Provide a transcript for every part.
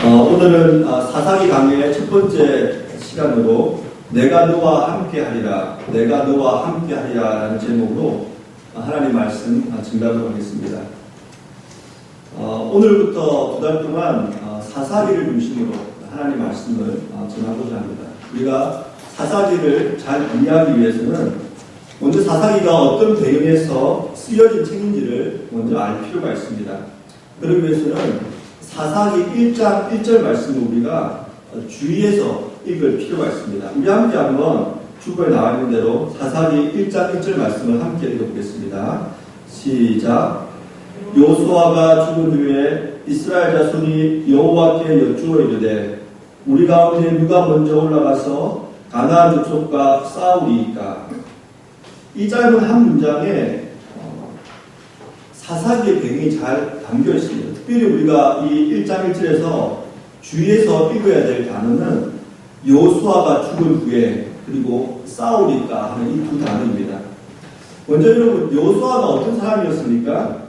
오늘은 사사기 강의의 첫 번째 시간으로 내가 너와 함께하리라, 내가 너와 함께하리라 라는 제목으로 하나님 말씀 증가하도록 하겠습니다. 오늘부터 2달 동안 사사기를 중심으로 하나님 말씀을 전하고자 합니다. 우리가 사사기를 잘 이해하기 위해서는 먼저 사사기가 어떤 배경에서 쓰여진 책인지를 먼저 알 필요가 있습니다. 그러기 위해서는 사사기 1장 1절 말씀을 우리가 주의해서 읽을 필요가 있습니다. 우리 함께 한번 주보에 나와 있는 대로 사사기 1장 1절 말씀을 함께 읽어보겠습니다. 시작. 여호수아가 죽은 후에 이스라엘 자손이 여호와께 여쭈어 이르되 우리 가운데 누가 먼저 올라가서 가나안 족속과 싸우리이까. 이 짧은 한 문장에 사사기의 배경이 잘 담겨 있습니다. 특별히 우리가 이 1장 1절에서 주의해서 읽어야 될 단어는 여호수아가 죽은 후에 그리고 싸우리까 하는 이 두 단어입니다. 먼저 여러분, 여호수아가 어떤 사람이었습니까?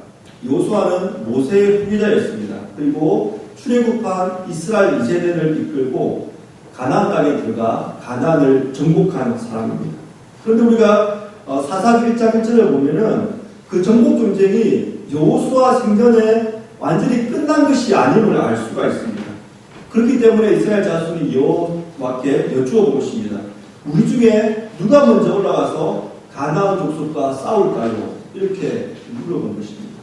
여호수아는 모세의 후계자였습니다. 그리고 출애굽한 이스라엘 2세대를 이끌고 가나안 땅에 들어가 가나안을 정복한 사람입니다. 그런데 우리가 사사기 1장 1절을 보면은 그 정복 전쟁이 여호수아 생전에 완전히 끝난 것이 아님을 알 수가 있습니다. 그렇기 때문에 이스라엘 자손이 여호와께 여쭈어 보십니다. 우리 중에 누가 먼저 올라가서 가나안 족속과 싸울까요? 이렇게 물어본 것입니다.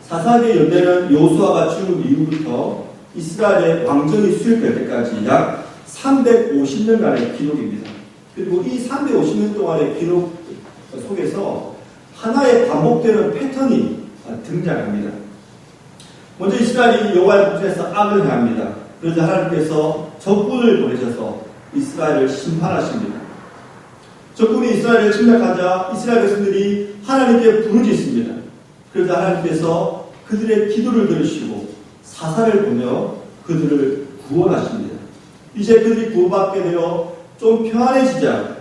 사사기의 연대는 여호수아가 죽은 이후부터 이스라엘의 왕정이 수립될 때까지 약 350년간의 기록입니다. 그리고 이 350년 동안의 기록 속에서 하나의 반복되는 패턴이 등장합니다. 먼저 이스라엘이 여호와의 목전에서 악을 행합니다. 그러자 하나님께서 적군을 보내셔서 이스라엘을 심판하십니다. 적군이 이스라엘을 침략하자 이스라엘 백성들이 하나님께 부르짖습니다. 그러자 하나님께서 그들의 기도를 들으시고 사사를 보내어 그들을 구원하십니다. 이제 그들이 구원받게 되어 좀 평안해지자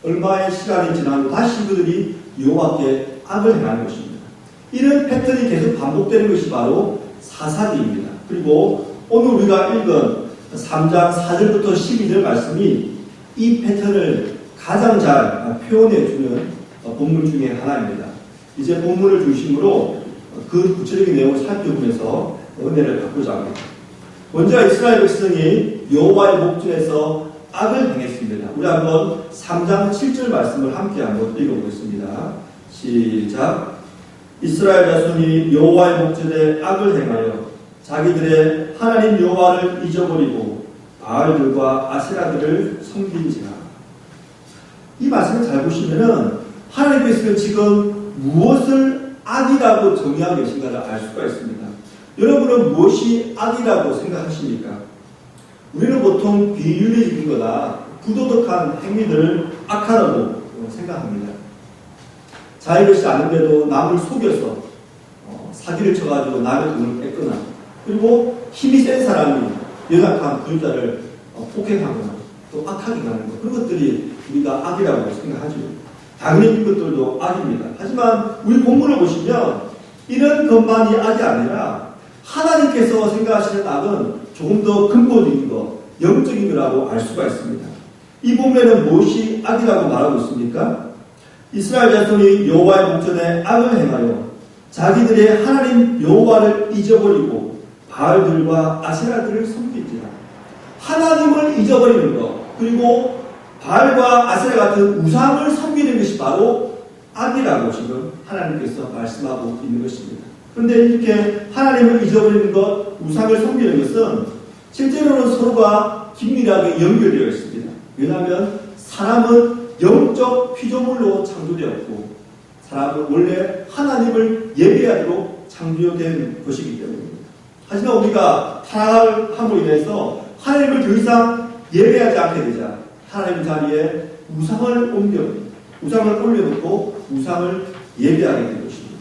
얼마의 시간이 지나고 다시 그들이 여호와께 악을 행하는 것입니다. 이런 패턴이 계속 반복되는 것이 바로 사사기입니다. 그리고 오늘 우리가 읽은 3장 4절부터 12절 말씀이 이 패턴을 가장 잘 표현해주는 본문 중에 하나입니다. 이제 본문을 중심으로 그 구체적인 내용을 살펴보면서 은혜를 받고자 합니다. 먼저 이스라엘 백성이 여호와의 목전에서 악을 행했습니다. 우리 한번 3장 7절 말씀을 함께 한번 읽어보겠습니다. 시작. 이스라엘 자손이 여호와의 목전에 악을 행하여 자기들의 하나님 여호와를 잊어버리고 바알들과 아세라들을 섬긴지라. 이 말씀을 잘 보시면은 하나님께서는 지금 무엇을 악이라고 정의하고 계신가를 알 수가 있습니다. 여러분은 무엇이 악이라고 생각하십니까? 우리는 보통 비윤리적인 거나 부도덕한 행위들을 악하다고 생각합니다. 자기 것이 아닌데도 남을 속여서 사기를 쳐가지고 남의 돈을 뺏거나, 그리고 힘이 센 사람이 연약한 부유자를 폭행하거나 또 악하게 가는 것, 그런 것들이 우리가 악이라고 생각하죠. 당연히 이것들도 악입니다. 하지만 우리 본문을 보시면 이런 것만이 악이 아니라 하나님께서 생각하시는 악은 조금 더 근본적인 것, 영적인 거라고 알 수가 있습니다. 이 본문에는 무엇이 악이라고 말하고 있습니까? 이스라엘 자손이 여호와의 목전에 악을 행하여 자기들의 하나님 여호와를 잊어버리고 바알들과 아세라들을 섬기지라. 하나님을 잊어버리는 것, 그리고 바알과 아세라 같은 우상을 섬기는 것이 바로 악이라고 지금 하나님께서 말씀하고 있는 것입니다. 그런데 이렇게 하나님을 잊어버리는 것, 우상을 섬기는 것은 실제로는 서로가 긴밀하게 연결되어 있습니다. 왜냐하면 사람은 영적 피조물로 창조되었고 사람은 원래 하나님을 예배하도록 창조된 것이기 때문입니다. 하지만 우리가 타락함으로 인해서 하나님을 더 이상 예배하지 않게 되자 하나님 자리에 우상을 올려놓고 우상을 예배하게 된 것입니다.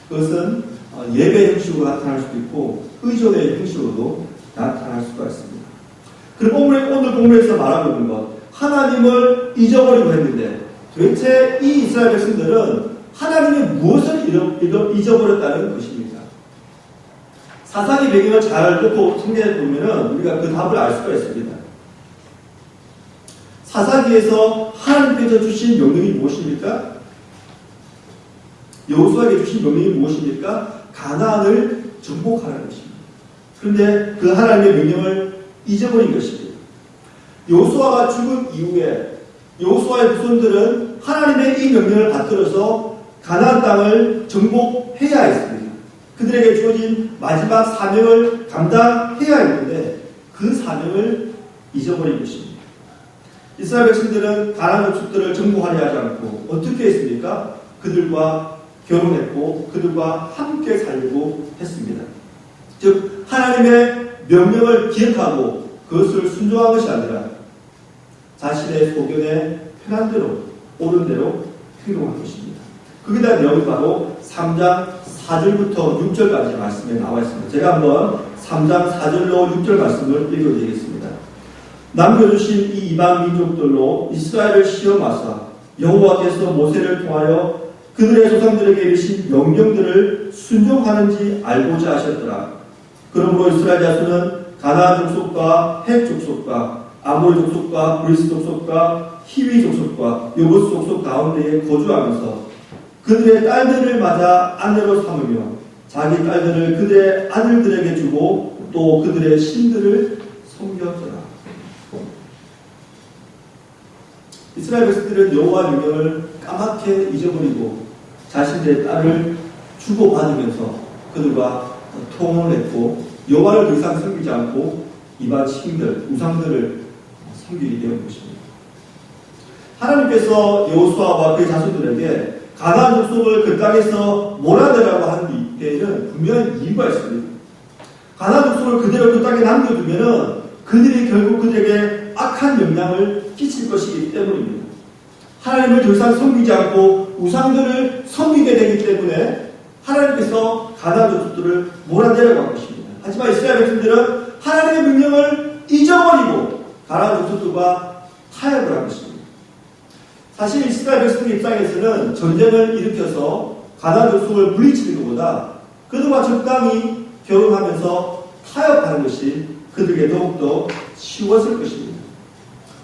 그것은 예배 형식으로 나타날 수도 있고 의존의 형식으로도 나타날 수가 있습니다. 그리고 오늘 본문에서 말하고 있는 것, 하나님을 잊어버리고 했는데 도대체 이 이스라엘 백성들은 하나님이 무엇을 잊어버렸다는 것입니다. 사사기 배경을 잘 놓고 생각해 보면은 우리가 그 답을 알 수가 있습니다. 사사기에서 하나님께서 주신 명령이 무엇입니까? 여호수아에게 주신 명령이 무엇입니까? 가나안을 정복하라는 것입니다. 그런데 그 하나님의 명령을 잊어버린 것입니다. 여호수아가 죽은 이후에 여호수아의 후손들은 하나님의 이 명령을 받들어서 가나안 땅을 정복해야 했습니다. 그들에게 주어진 마지막 사명을 감당해야 했는데 그 사명을 잊어버린 것입니다. 이스라엘 백성들은 가나안 족속들을 정복하려 하지 않고 어떻게 했습니까? 그들과 결혼했고 그들과 함께 살려고 했습니다. 즉 하나님의 명령을 기억하고 그것을 순종한 것이 아니라 자신의 소견에 편한 대로 옳은 대로 행동한 것입니다. 거기에 대한 내용이 바로 3장 4절부터 6절까지 말씀에 나와 있습니다. 제가 한번 3장 4절로 6절 말씀을 읽어드리겠습니다. 남겨주신 이 이방 민족들로 이스라엘을 시험하사 여호와께서 모세를 통하여 그들의 조상들에게 이르신 명령들을 순종하는지 알고자 하셨더라. 그러므로 이스라엘 자손은 가나안 족속과 헷 족속과 아모리 족속과 브리스 족속과 히위 족속과 여부스 족속 가운데에 거주하면서 그들의 딸들을 맞아 아내로 삼으며 자기 딸들을 그들의 아들들에게 주고 또 그들의 신들을 섬겼더라. 이스라엘 백성들은 여호와 명령을 까맣게 잊어버리고 자신들의 딸을 주고받으면서 그들과 통혼을 했고 여호와를 더 이상 섬기지 않고 이방 신들, 우상들을 섬기게 되는 것입니다. 하나님께서 여호수아와 그의 자손들에게 가나안 족속을 그 땅에서 몰아내라고 하는 데에는 분명한 이유가 있습니다. 가나안 족속을 그대로 그 땅에 남겨두면은 그들이 결국 그들에게 악한 영향을 끼칠 것이기 때문입니다. 하나님을 더 이상 섬기지 않고 우상들을 섬기게 되기 때문에 하나님께서 가나안 족속들을 몰아내라고 한 것입니다. 하지만 이스라엘 백성들은 하나님의 명령을 잊어버리고 가나안 족속들과 타협을 한 것입니다. 사실 이스라엘 백성의 입장에서는 전쟁을 일으켜서 가나안 족속을 물리치는 것보다 그들과 적당히 결혼하면서 타협하는 것이 그들에게 더욱더 쉬웠을 것입니다.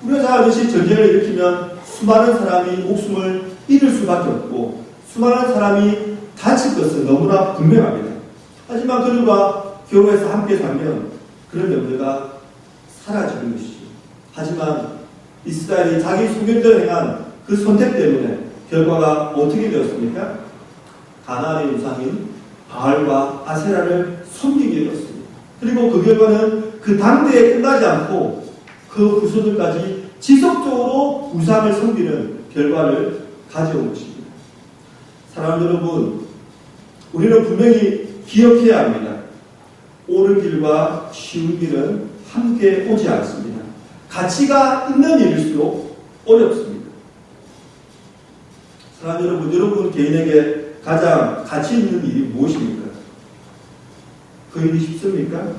우리가 잘 아듯이 전쟁을 일으키면 수많은 사람이 목숨을 잃을 수밖에 없고 수많은 사람이 다칠 것은 너무나 분명합니다. 하지만 그들과 결혼해서 함께 살면 그런 염려가 사라지는 것이죠. 하지만 이스라엘이 자기 소견대로 행한 그 선택 때문에 결과가 어떻게 되었습니까? 가나안의 우상인 바알과 아세라를 섬기게 되었습니다. 그리고 그 결과는 그 당대에 끝나지 않고 그 후손들까지 지속적으로 우상을 섬기는 결과를 가져온 것입니다. 사랑하는 여러분, 우리는 분명히 기억해야 합니다. 옳은 길과 쉬운 길은 함께 오지 않습니다. 가치가 있는 일일수록 어렵습니다. 사랑하는 여러분 개인에게 가장 가치 있는 일이 무엇입니까? 그 일이 쉽습니까?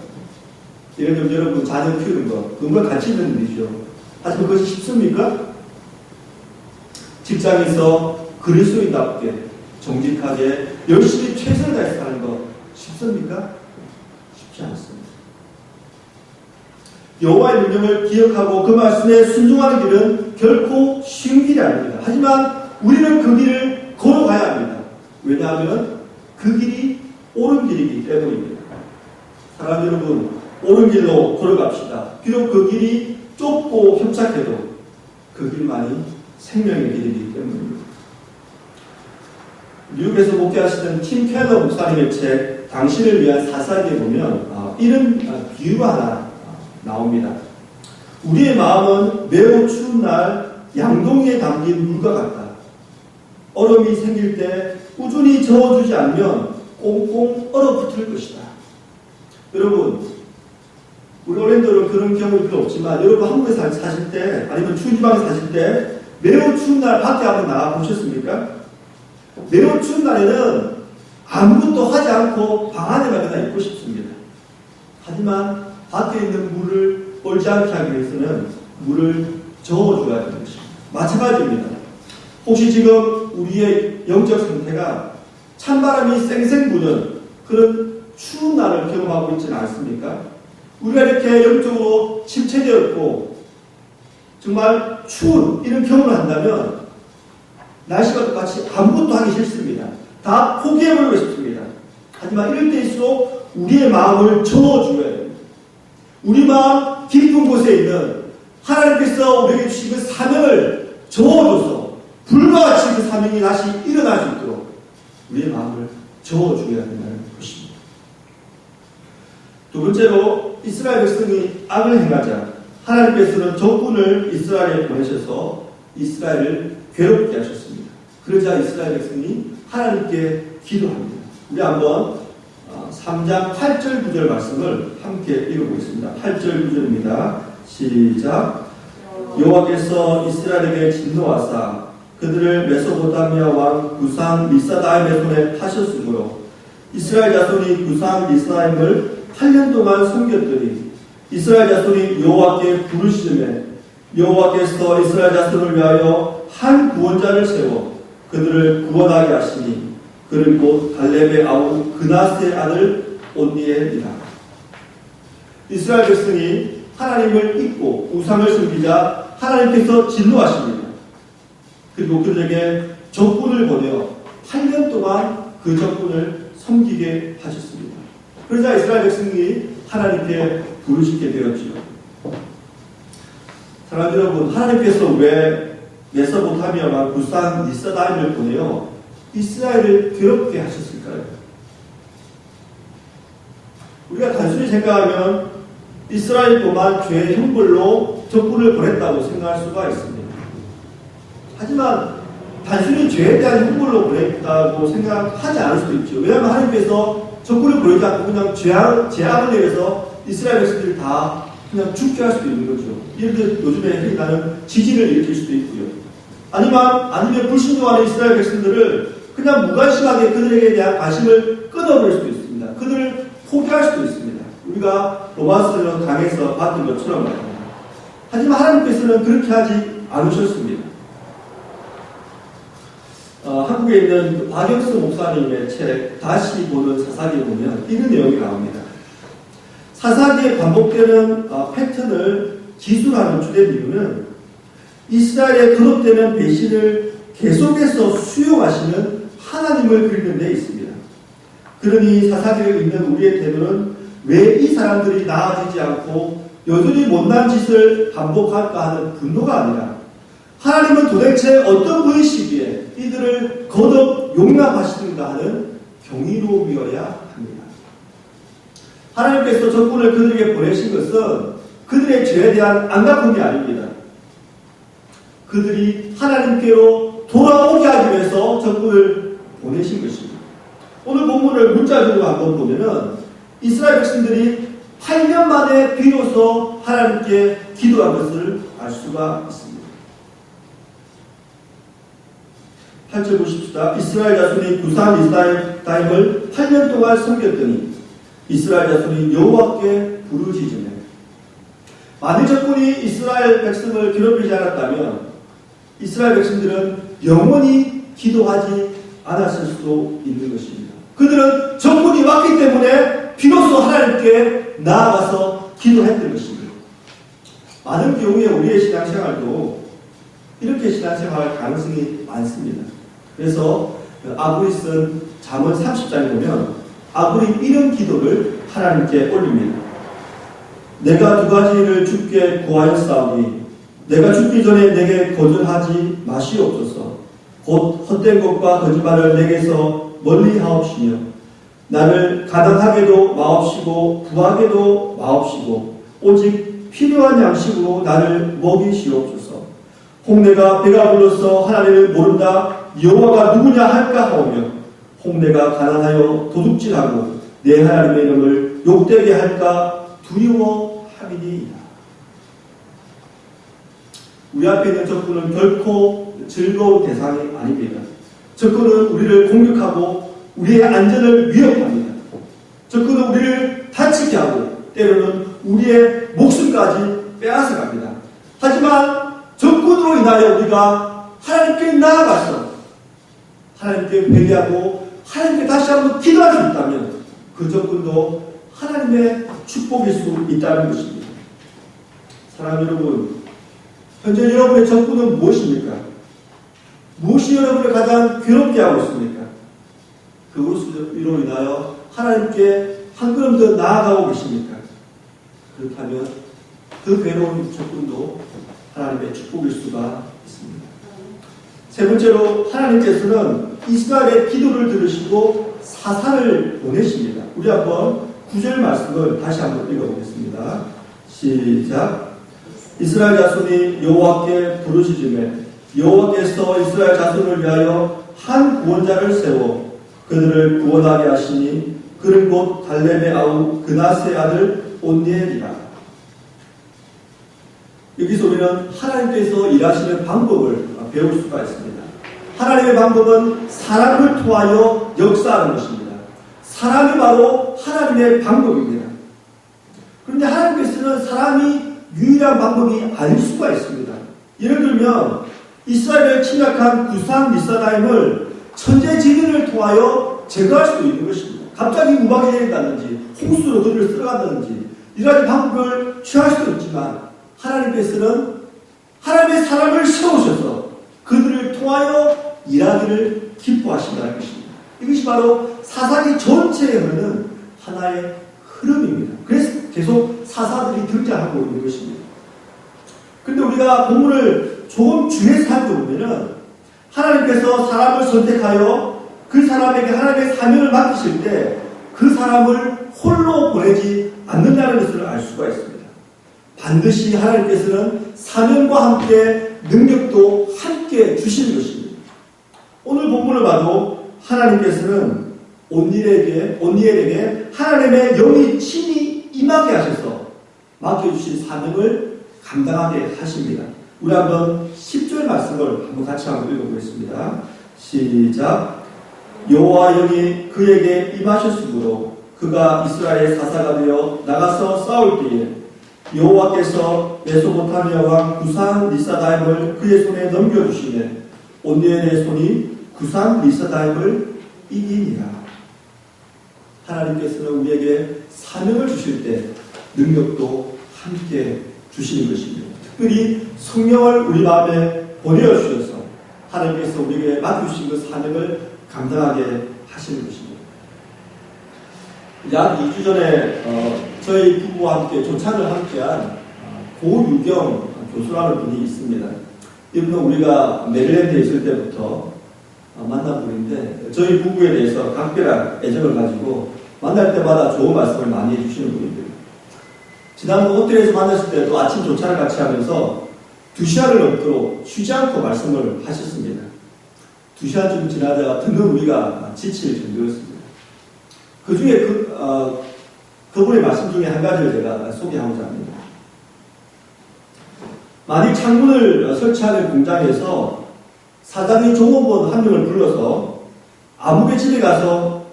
예를 들면 여러분 자녀 키우는 거, 그건 가치 있는 일이죠. 하지만 그것이 쉽습니까? 직장에서 그리스도인답게 정직하게 열심히 최선을 다해서 사는 거 쉽습니까? 쉽지 않습니다. 여호와의 명령을 기억하고 그 말씀에 순종하는 길은 결코 쉬운 길이 아닙니다. 하지만 우리는 그 길을 걸어가야 합니다. 왜냐하면 그 길이 옳은 길이기 때문입니다. 사랑하는 여러분, 옳은 길로 걸어갑시다. 비록 그 길이 좁고 협착해도 그 길만이 생명의 길이기 때문입니다. 미국에서 목회하시던 팀 켈러 목사님의 책 당신을 위한 사사기에 보면 이런 비유가 하나 나옵니다. 우리의 마음은 매우 추운 날 양동이에 담긴 물과 같다. 얼음이 생길 때 꾸준히 저어주지 않으면 꽁꽁 얼어붙을 것이다. 여러분, 우리 어른들은 그런 경험이 별로 없지만 여러분 한국에 사실 때 아니면 추운 지방에 사실 때 매우 추운 날 밖에 한번 나가 보셨습니까? 매우 추운 날에는 아무것도 하지 않고 방 안에만 그냥 있고 싶습니다. 하지만 밖에 있는 물을 얼지 않게 하기 위해서는 물을 저어줘야 되는 것입니다. 마찬가지입니다. 혹시 지금 우리의 영적 상태가 찬바람이 쌩쌩 부는 그런 추운 날을 경험하고 있지는 않습니까? 우리가 이렇게 영적으로 침체되었고 정말 추운 이런 경험을 한다면 날씨가 똑같이 아무것도 하기 싫습니다. 다 포기해버리고 싶습니다. 하지만 이럴 때일수록 우리의 마음을 저어줘야 됩니다. 우리 마음 깊은 곳에 있는 하나님께서 우리에게 주신 그 사명을 저어줘서 불과 같이 그 사명이 다시 일어날 수 있도록 우리의 마음을 저어줘야 된다는 것입니다. 두 번째로 이스라엘 백성이 악을 행하자 하나님께서는 적군을 이스라엘에 보내셔서 이스라엘을 괴롭게 하셨습니다. 그러자 이스라엘 백성이 하나님께 기도합니다. 우리 한번 3장 8절 9절 말씀을 함께 읽어보겠습니다. 8절 9절입니다. 시작. 여호와께서 이스라엘에게 진노하사 그들을 메소포타미아 왕 구상 리사다임의 손에 파셨으므로 이스라엘 자손이 구상 리사다임을 8년 동안 섬겼더니 이스라엘 자손이 여호와께 부르시매 여호와께서 이스라엘 자손을 위하여 한 구원자를 세워 그들을 구원하게 하시니 그를 곧 갈렙의 아우 그나스의 아들 온니엘이라. 이스라엘 백성이 하나님을 잊고 우상을 섬기자 하나님께서 진노하십니다. 그리고 그들에게 적군을 보내어 8년 동안 그 적군을 섬기게 하셨습니다. 그러자 이스라엘 백성이 하나님께 부르시게 되었지요. 사랑하는 여러분, 하나님께서 왜 메소포타미아 왕 구상 리사다임을 보내어 이스라엘을 괴롭게 하셨을까요? 우리가 단순히 생각하면 이스라엘뿐만 죄의 형벌로 적군을 보냈다고 생각할 수가 있습니다. 하지만 단순히 죄에 대한 형벌로 보냈다고 생각하지 않을 수도 있죠. 왜냐하면 하나님께서 적군을 보내지 않고 그냥 재앙을 내려서 이스라엘 백성들이 다 그냥 죽게 할 수도 있는 거죠. 예를 들어 요즘에 흔히 나는 지진을 일으킬 수도 있고요. 아니면 불신도하는 이스라엘 백성들을 그냥 무관심하게 그들에게 대한 관심을 끊어버릴 수도 있습니다. 그들을 포기할 수도 있습니다. 우리가 로마서 강에서 봤던 것처럼 말입니다. 하지만 하나님께서는 그렇게 하지 않으셨습니다. 한국에 있는 박영수 목사님의 책 다시 보는 사사기에 보면 이런 내용이 나옵니다. 사사기에 반복되는 패턴을 기술하는 주된 이유는 이스라엘의 거듭되는 배신을 계속해서 수용하시는 하나님을 그리는 데 있습니다. 그러니 사사기를 읽는 우리의 태도는 왜 이 사람들이 나아지지 않고 여전히 못난 짓을 반복할까 하는 분노가 아니라 하나님은 도대체 어떤 분이시기에 이들을 거듭 용납하시는가 하는 경이로움이어야 합니다. 하나님께서 적군을 그들에게 보내신 것은 그들의 죄에 대한 안갚음이 아닙니다. 그들이 하나님께로 돌아오게 하기 위해서 적군을 보내신 것입니다. 오늘 본문을 문자적으로 한번 보면은 이스라엘 백성들이 8년 만에 비로소 하나님께 기도한 것을 알 수가 있습니다. 8절 보십시다. 이스라엘 자손이 구산 리사다임을 8년 동안 섬겼더니 이스라엘 자손이 여호와께 부르짖으며. 만일 적군이 이스라엘 백성을 괴롭히지 않았다면 이스라엘 백성들은 영원히 기도하지 않았을 수도 있는 것입니다. 그들은 적군이 왔기 때문에 비로소 하나님께 나아가서 기도했던 것입니다. 많은 경우에 우리의 신앙생활도 이렇게 신앙생활할 가능성이 많습니다. 그래서 아굴이 쓴 잠언 30장에 보면 아굴이 이런 기도를 하나님께 올립니다. 내가 두 가지를 주께 구하였사오니 내가 죽기 전에 내게 거절하지 마시옵소서. 곧 헛된 것과 거짓말을 내게서 멀리 하옵시며 나를 가난하게도 마옵시고 부하게도 마옵시고 오직 필요한 양식으로 나를 먹이시옵소서. 홍내가 배가 불러서 하나님을 모른다 여호와가 누구냐 할까 하오며 홍내가 가난하여 도둑질하고 내 하나님의 이름을 욕되게 할까 두려워함이니이다. 우리 앞에 있는 적군은 결코 즐거운 대상이 아닙니다. 적군은 우리를 공격하고 우리의 안전을 위협합니다. 적군은 우리를 다치게 하고 때로는 우리의 목숨까지 빼앗아갑니다. 하지만 적군으로 인하여 우리가 하나님께 나아가서 하나님께 회개하고 하나님께 다시 한번 기도할 수 있다면 그 조건도 하나님의 축복일 수 있다는 것입니다. 사랑하는 여러분, 현재 여러분의 적군은 무엇입니까? 무엇이 여러분을 가장 괴롭게 하고 있습니까? 그것으로 인하여 하나님께 한 걸음 더 나아가고 계십니까? 그렇다면 그 괴로운 적군도 하나님의 축복일 수가 있습니다. 세 번째로 하나님께서는 이스라엘의 기도를 들으시고 사사를 보내십니다. 우리 한번 9절 말씀을 다시 한번 읽어보겠습니다. 시작. 이스라엘 자손이 여호와께 부르짖으매 여호와께서 이스라엘 자손을 위하여 한 구원자를 세워 그들을 구원하게 하시니 그는 곧 달렙의 아우 그낫의 아들 온니엘이라. 여기서 우리는 하나님께서 일하시는 방법을 배울 수가 있습니다. 하나님의 방법은 사람을 통하여 역사하는 것입니다. 사람이 바로 하나님의 방법입니다. 그런데 하나님께서는 사람이 유일한 방법이 아닐 수가 있습니다. 예를 들면 이스라엘을 침략한 구산 리사다임을 천재지변을 통하여 제거할 수도 있는 것입니다. 갑자기 우박이 내린다든지 홍수로 그들을 쓸어간다든지 이러 가지 방법을 취할 수도 있지만 하나님께서는 하나님의 사람을 세우셔서 그들을 통하여 일하기를 기뻐하신다는 것입니다. 이것이 바로 사사기 전체에 흐르는 하나의 흐름입니다. 그래서 계속 사사들이 등장하고 있는 것입니다. 그런데 우리가 본문을 조금 주의해서 살펴보면은 하나님께서 사람을 선택하여 그 사람에게 하나님의 사명을 맡기실 때 그 사람을 홀로 보내지 않는다는 것을 알 수가 있습니다. 반드시 하나님께서는 사명과 함께 능력도 함께 주시는 것입니다. 오늘 본문을 봐도 하나님께서는 온니엘에게 하나님의 영이 친히 임하게 하셔서 맡겨주신 사명을 감당하게 하십니다. 우리 한번 10절 말씀을 한번 같이 한번 읽어보겠습니다. 시작. 여호와 영이 그에게 임하셨으므로 그가 이스라엘 사사가 되어 나가서 싸울 때에 여호와께서 메소포타미아 왕 구산 리사다임을 그의 손에 넘겨주시며 온니엘의 손이 구산 리사다임을 이기니라. 하나님께서는 우리에게 사명을 주실 때 능력도 함께 주시는 것입니다. 특별히 성령을 우리 마음에 보내어 주셔서 하나님께서 우리에게 맡겨주신 그 사명을 감당하게 하시는 것입니다. 약 2주 전에 저희 부부와 함께 조찬을 함께한 고유경 교수라는 분이 있습니다. 이분은 우리가 메릴랜드에 있을 때부터 만난 분인데 저희 부부에 대해서 각별한 애정을 가지고 만날 때마다 좋은 말씀을 많이 해주시는 분입니다. 지난번 호텔에서 만났을 때도 아침 조찬을 같이 하면서 2시간을 넘도록 쉬지 않고 말씀을 하셨습니다. 2시간쯤 지나다가 듣는 우리가 지칠 정도였습니다. 그 중에 그분의 말씀 중에 한 가지를 제가 소개하고자 합니다. 만일 창문을 설치하는 공장에서 사장이 종업원 한 명을 불러서 아무개 집에 가서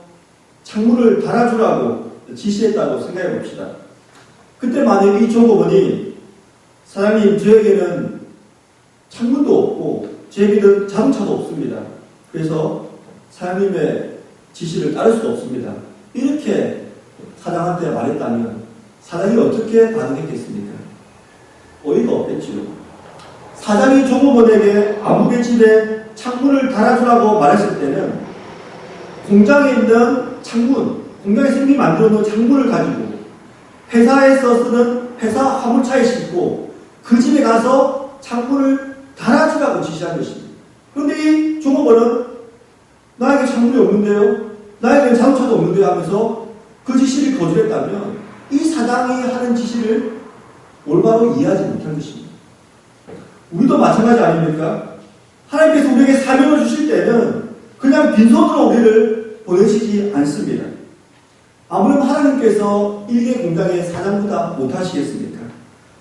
창문을 달아주라고 지시했다고 생각해 봅시다. 그때 만약 이 종업원이 사장님 저에게는 창문도 없고 저에게는 자동차도 없습니다. 그래서 사장님의 지시를 따를 수 없습니다. 이렇게 사장한테 말했다면 사장이 어떻게 반응했겠습니까? 어이가 없겠지요. 사장이 종업원에게 아무개 집에 창문을 달아주라고 말했을 때는 공장에 있는 창문, 공장에서 이미 만들어 놓은 창문을 가지고 회사에서 쓰는 회사 화물차에 싣고 그 집에 가서 창문을 달아주라고 지시한 것입니다. 그런데 이 종업원은 나에게 창문이 없는데요, 나에게는 자동차도 없는데요 하면서 그 지시를 거절했다면 이 사장이 하는 지시를 올바로 이해하지 못한 것입니다. 우리도 마찬가지 아닙니까? 하나님께서 우리에게 사명을 주실 때는 그냥 빈손으로 우리를 보내시지 않습니다. 아무렴 하나님께서 일개 공장의 사장보다 못하시겠습니까?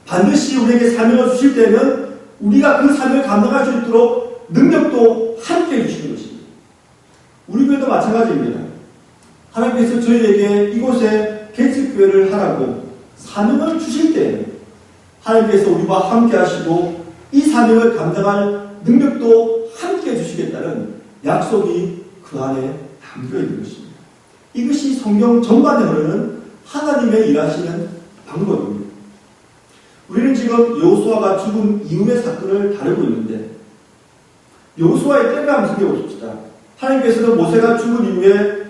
반드시 우리에게 사명을 주실 때는 우리가 그 사명을 감당할 수 있도록 능력도 함께 해주시는 것입니다. 우리 교회도 마찬가지입니다. 하나님께서 저희에게 이곳에 개척교회를 하라고 사명을 주실 때에는 하나님께서 우리와 함께 하시고 이 사명을 감당할 능력도 함께 해주시겠다는 약속이 그 안에 담겨 있는 것입니다. 이것이 성경 전반에 흐르는 하나님의 일하시는 방법입니다. 우리는 지금 여호수아가 죽은 이후의 사건을 다루고 있는데 여호수아의 때를 한번 생각해보십시다. 하나님께서는 모세가 죽은 이후에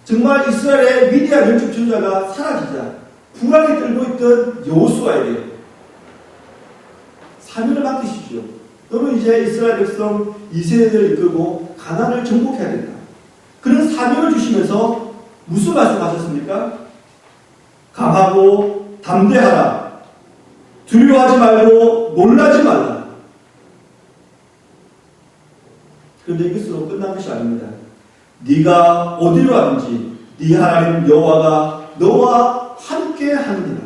정말 이스라엘의 위대한 영적 지도자가 사라지자 불안에 떨고 있던 여호수아에게 사명을 맡기시죠. 너는 이제 이스라엘 백성 2세대를 이끌고 가나안을 정복해야 된다. 그런 사명을 주시면서 무슨 말씀하셨습니까? 강하고 담대하라. 두려워하지 말고 놀라지 말라. 그런데 이것으로 끝난 것이 아닙니다. 네가 어디로 가든지 네 하나님 여호와가 너와 함께 하느니라.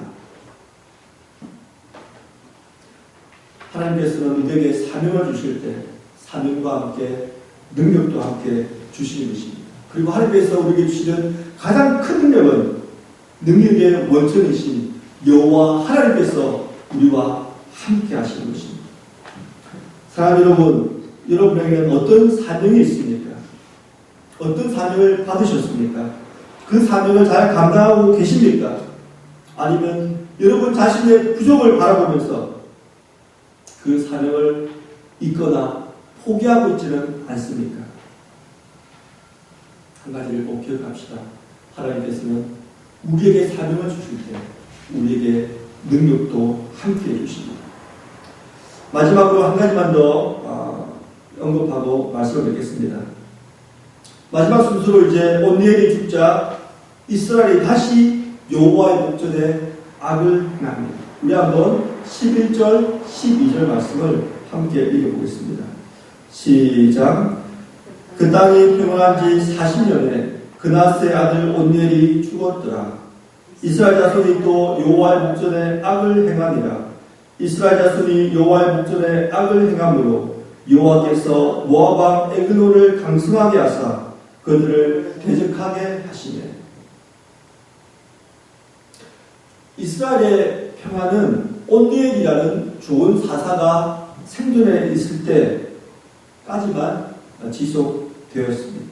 하나님께서는 우리에게 사명을 주실 때 사명과 함께 능력도 함께 주시는 것입니다. 그리고 하나님께서 우리에게 주시는 가장 큰 능력은 능력의 원천이신 여호와 하나님께서 우리와 함께 하시는 것입니다. 사랑하는 여러분, 여러분에게는 어떤 사명이 있습니까? 어떤 사명을 받으셨습니까? 그 사명을 잘 감당하고 계십니까? 아니면 여러분 자신의 부족을 바라보면서 그 사명을 잊거나 포기하고 있지는 않습니까? 한 가지를 꼭 기억합시다. 하나님께서는 우리에게 사명을 주실 때 우리에게 능력도 함께 해주십니다. 마지막으로 한 가지만 더 언급하고 말씀을 뵙겠습니다. 마지막 순서로 이제 온니엘이 죽자 이스라엘이 다시 여호와의 목전에 악을 행합니다. 우리 한번 11절, 12절 말씀을 함께 읽어보겠습니다. 시작. 그 땅이 평안한 지 40년에 그나스의 아들 온니엘이 죽었더라. 이스라엘 자손이 또 여호와의 목전에 악을 행하니라. 이스라엘 자손이 여호와의 목전에 악을 행함으로 여호와께서 모압 왕 에글론을 강성하게 하사 그들을 대적하게 하시네. 이스라엘의 평화는 온니엘이라는 좋은 사사가 생존해 있을 때까지만 지속되었습니다.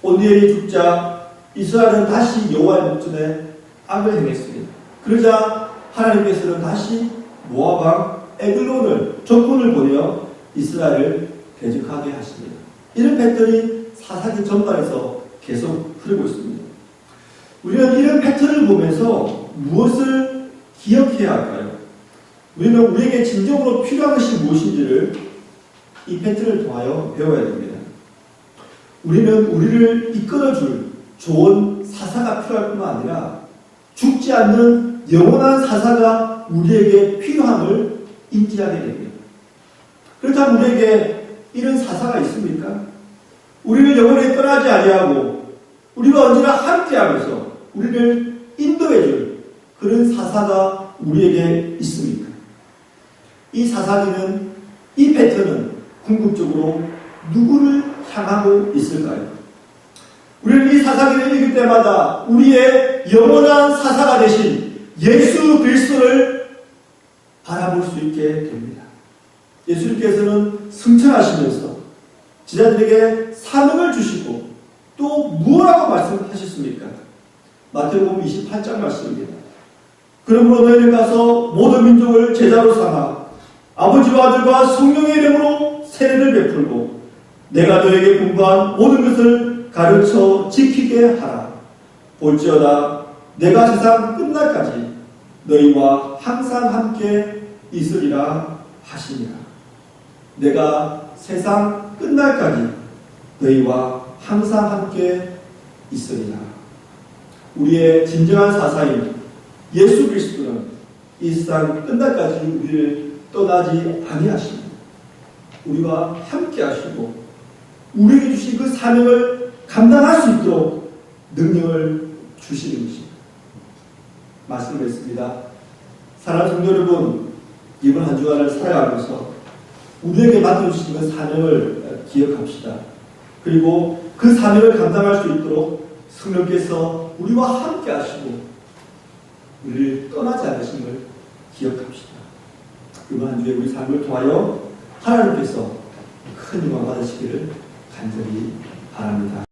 온니엘이 죽자 이스라엘은 다시 여호와의 목전에 악을 행했습니다. 그러자 하나님께서는 다시 모압 왕 에글론을 적군을 보내어 이스라엘을 대적하게 하십니다. 이런 패턴이 사사기 전반에서 계속 흐르고 있습니다. 우리는 이런 패턴을 보면서 무엇을 기억해야 할까요? 우리는 우리에게 진정으로 필요한 것이 무엇인지를 이 패턴을 통하여 배워야 됩니다. 우리는 우리를 이끌어줄 좋은 사사가 필요할 뿐만 아니라 죽지 않는 영원한 사사가 우리에게 필요함을 인지하게 됩니다. 그렇다면 우리에게 이런 사사가 있습니까? 우리를 영원히 떠나지 아니하고 우리와 언제나 함께하면서 우리를 인도해줄 그런 사사가 우리에게 있습니까? 이 사사기는, 이 패턴은 궁극적으로 누구를 향하고 있을까요? 우리는 이 사사기를 읽을 때마다 우리의 영원한 사사가 되신 예수 그리스도를 바라볼 수 있게 됩니다. 예수님께서는 승천하시면서 제자들에게 사명을 주시고 또 무엇라고 말씀하셨습니까? 마태복음 28장 말씀입니다. 그러므로 너희는 가서 모든 민족을 제자로 삼아 아버지와 아들과 성령의 이름으로 세례를 베풀고 내가 너에게 분부한 모든 것을 가르쳐 지키게 하라. 볼지어다 내가 세상 끝날까지 너희와 항상 함께 있으리라 하시니라. 내가 세상 끝날까지 너희와 항상 함께 있으리라. 우리의 진정한 사사인 예수 그리스도는 이 세상 끝날까지 우리를 떠나지 아니하시고 우리와 함께 하시고 우리에게 주신 그 사명을 감당할 수 있도록 능력을 주시는 것입니다. 말씀을 했습니다. 사랑하는 성도 여러분, 이번 한 주간을 살아가면서 우리에게 맡겨주신 그 사명을 기억합시다. 그리고 그 사명을 감당할 수 있도록 성령께서 우리와 함께 하시고 우리를 떠나지 않으심을 기억합시다. 이번 한 주에 우리 삶을 통하여 하나님께서 큰 영광 받으시기를 간절히 바랍니다.